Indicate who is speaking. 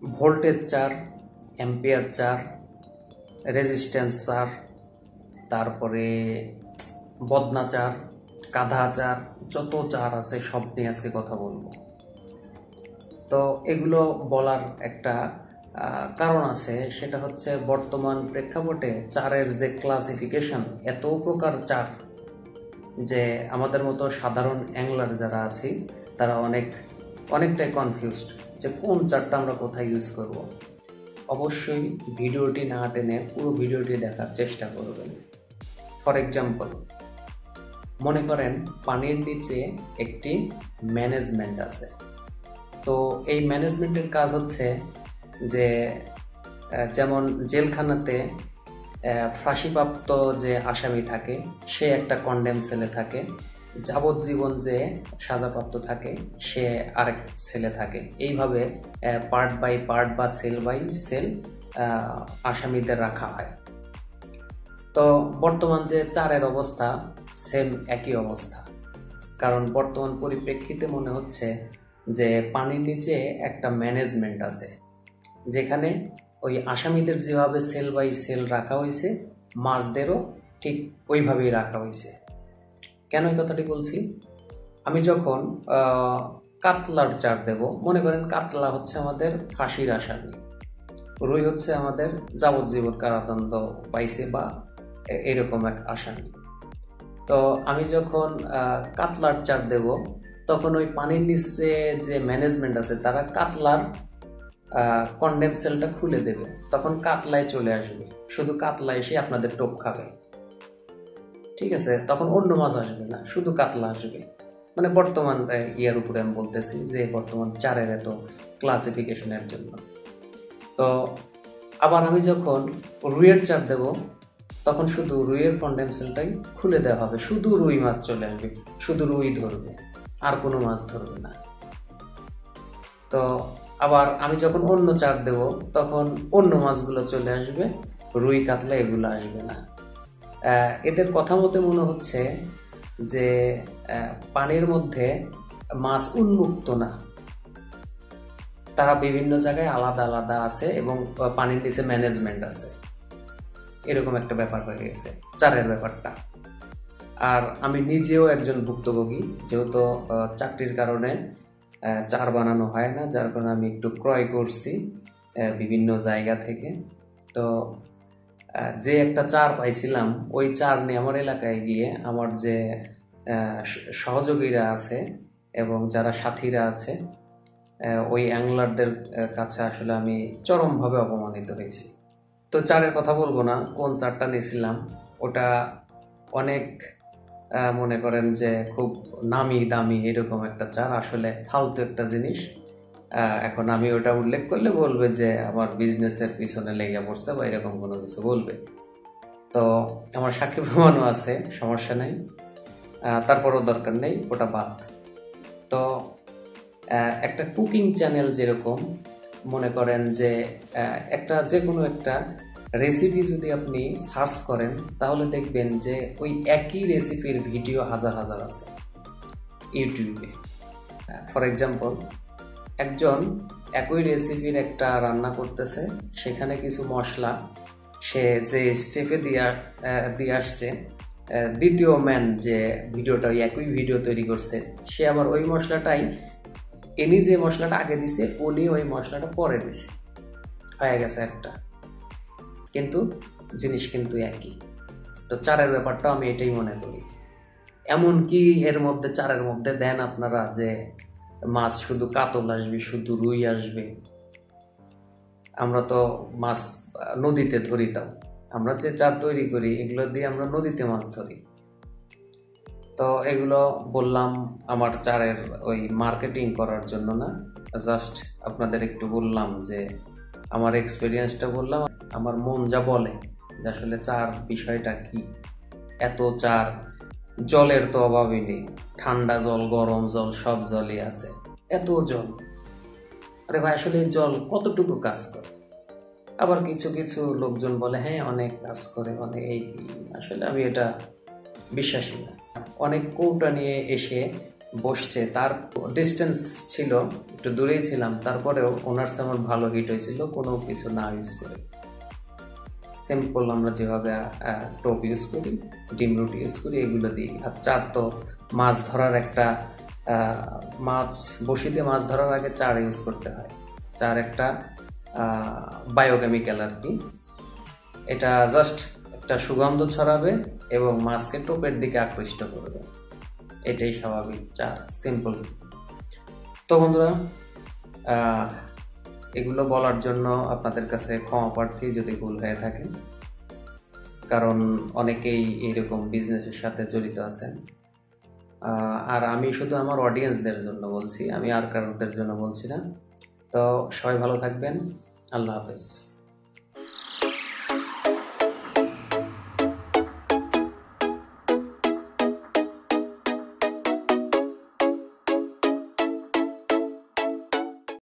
Speaker 1: Voltage চার, ampere চার, resistance চার, তারপরে বদনা চার, কাঁধা চার, যত চার আছে সব নিয়ে আজকে কথা বলবো। তো এগুলো বলার একটা কারণ আছে, সেটা হচ্ছে বর্তমান প্রেক্ষাপটে চারের যে ক্লাসিফিকেশন, এত প্রকার চার যে আমাদের মতো সাধারণ অ্যাংলার যারা আছি তারা অনেকটাই কনফিউজড যে কোন চারটা আমরা কোথায় ইউজ করব। অবশ্যই ভিডিওটি না টেনে পুরো ভিডিওটি দেখার চেষ্টা করবেন। ফর এক্সাম্পল, মনে করেন পানির নিচে একটি ম্যানেজমেন্ট আছে। তো এই ম্যানেজমেন্টের কাজ হচ্ছে যে যেমন জেলখানাতে ফাঁসিপ্রাপ্ত যে আসামি থাকে সে একটা কন্ডেম সেলে থাকে, যাবজ্জীবন যে সাজাপ্রাপ্ত থাকে সে আরেক সেলে থাকে। এইভাবে পার্ট বাই পার্ট বা সেল বাই সেল আসামিদের রাখা হয়। তো বর্তমান যে চারের অবস্থা সেম একই অবস্থা, কারণ বর্তমান পরিপ্রেক্ষিতে মনে হচ্ছে যে পানির নিচে একটা ম্যানেজমেন্ট আছে, যেখানে ওই আসামিদের যেভাবে সেল বাই সেল রাখা হয়েছে মাছদেরও ঠিক ওইভাবেই রাখা হয়েছে। কেন এই কথাটি বলছি? আমি যখন কাতলার চার দেব, মনে করেন কাতলা হচ্ছে আমাদের ফাঁসির আসামি, রুই হচ্ছে আমাদের যাবজ্জীবন কারাদণ্ড পাইছে বা এরকম এক আসামি। তো আমি যখন কাতলার চার দেব তখন ওই পানির নিচে যে ম্যানেজমেন্ট আছে তারা কাতলার কন্ডেম সেলটা খুলে দেবে, তখন কাতলায় চলে আসবে, শুধু কাতলা এসে আপনাদের টোপ খাবে। ঠিক আছে, তখন অন্য মাছ আসবে না, শুধু কাতলা আসবে। মানে বর্তমান ইয়ার উপরে আমি বলতেছি যে বর্তমান চারের এত ক্লাসিফিকেশনের জন্য। তো আবার আমি যখন রুইয়ের চার দেব তখন শুধু রুইয়ের কন্ডেম সেলটাই খুলে দেওয়া হবে, শুধু রুই মাছ চলে আসবে, শুধু রুই ধরবে, আর কোনো মাছ ধরবে না। তো আবার আমি যখন অন্য চার দেব তখন অন্য মাছগুলো চলে আসবে, রুই কাতলা এগুলো আসবে না। এদের কথা মতে মনে হচ্ছে যে পানির মধ্যে মাছ উন্মুক্ত না, তারা বিভিন্ন জায়গায় আলাদা আলাদা আছে এবং পানির নিচে ম্যানেজমেন্ট আছে, এরকম একটা ব্যাপার হয়ে গেছে চারের ব্যাপারটা। আর আমি নিজেও একজন ভুক্তভোগী, যেহেতু চাকরির কারণে চার বানানো হয় না, যার কারণে আমি একটু ক্রয় করছি বিভিন্ন জায়গা থেকে। তো যে একটা চার পাইছিলাম ওই চার নিয়ে আমার এলাকায় গিয়ে আমার যে সহযোগীরা আছে এবং যারা সাথীরা আছে ওই অ্যাংলারদের কাছে আসলে আমি চরমভাবে অপমানিত হয়েছি। তো চারের কথা বলবো না, কোন চারটা নিয়েছিলাম ওটা অনেক মনে করেন যে খুব নামি দামি এরকম একটা চার, আসলে ফালতু একটা জিনিস। এখন আমি ওটা উল্লেখ করলে বলবে যে আমার বিজনেসের পিছনে লেগে পড়ছে বা এরকম কোনো কিছু বলবে। তো আমার সাক্ষী প্রমাণও আছে, সমস্যা নেই, তারপরও দরকার নেই, ওটা বাদ। তো একটা কুকিং চ্যানেল যেরকম মনে করেন যে একটা যে কোনো একটা রেসিপি যদি আপনি সার্চ করেন তাহলে দেখবেন যে ওই একই রেসিপির ভিডিও হাজার হাজার আছে ইউটিউবে। ফর এক্সাম্পল, একজন একই রেসিপির একটা রান্না করতেছে, সেখানে কিছু মশলা সে যে স্টেপে দিয়ে আসছে, দ্বিতীয় ম্যান যে ভিডিওটা ওই একই ভিডিও তৈরি করছে সে আবার ওই মশলাটাই এনি যে মশলাটা আগে দিছে উনি ওই মশলাটা পরে দিছে, হয়ে গেছে একটা, কিন্তু জিনিস কিন্তু একই। তো চারের ব্যাপারটা আমি এটাই মনে করি। এমনকি এর মধ্যে চারের মধ্যে দেন আপনারা যে মাছ শুধু কাতল আসবে, শুধু রুই আসবে। আমরা তো মাছ নদীতে ধরি, তাও আমরা যে চার তৈরি করি এগুলো দিয়ে আমরা নদীতে মাছ ধরি। তো এগুলো বললাম আমার চারের ওই মার্কেটিং করার জন্য না, জাস্ট আপনাদের একটু বললাম যে আমার এক্সপিরিয়েন্সটা বললাম, আমার মন যা বলে যে আসলে চার বিষয়টা কি। এত চার, জলের তো অভাবই নেই, ঠান্ডা জল গরম জল সব জলই আছে, এত জল। আরে ভাই আসলে এই জল কতটুকু কাজ করে? আবার কিছু কিছু লোকজন বলে হ্যাঁ অনেক কাজ করে, অনেক এই, আসলে আমি এটা বিশ্বাসী না। অনেক কৌটা নিয়ে এসে বসছে, তার ডিস্টেন্স ছিল, একটু দূরেই ছিলাম, তারপরেও ওনার আমার ভালো হিট হয়েছিল কোনো কিছু না ইউজ করে। সিম্পল আমরা যেভাবে টোপ ইউজ করি, ডিম রুটি ইউজ করি, এগুলো দিই। আর চার তো মাছ ধরার একটা মাছ বসিতে মাছ ধরার আগে চার ইউজ করতে হয়। চার একটা বায়োকেমিক্যাল আর কি, এটা জাস্ট একটা সুগন্ধ ছড়াবে এবং মাছকে টোপের দিকে আকৃষ্ট করবে, এটাই স্বাভাবিক চার, সিম্পল। তো বন্ধুরা, এগুলো বলার জন্য আপনাদের কাছে ক্ষমা প্রার্থী যদি ভুল হয়ে থাকে, কারণ অনেকেই এইরকম বিজনেসের সাথে জড়িত আছেন। আর আমি শুধু আমার অডিয়েন্সদের জন্য বলছি, আমি আর কারোদের জন্য বলছি না। তো সবাই ভালো থাকবেন, আল্লাহ হাফেজ।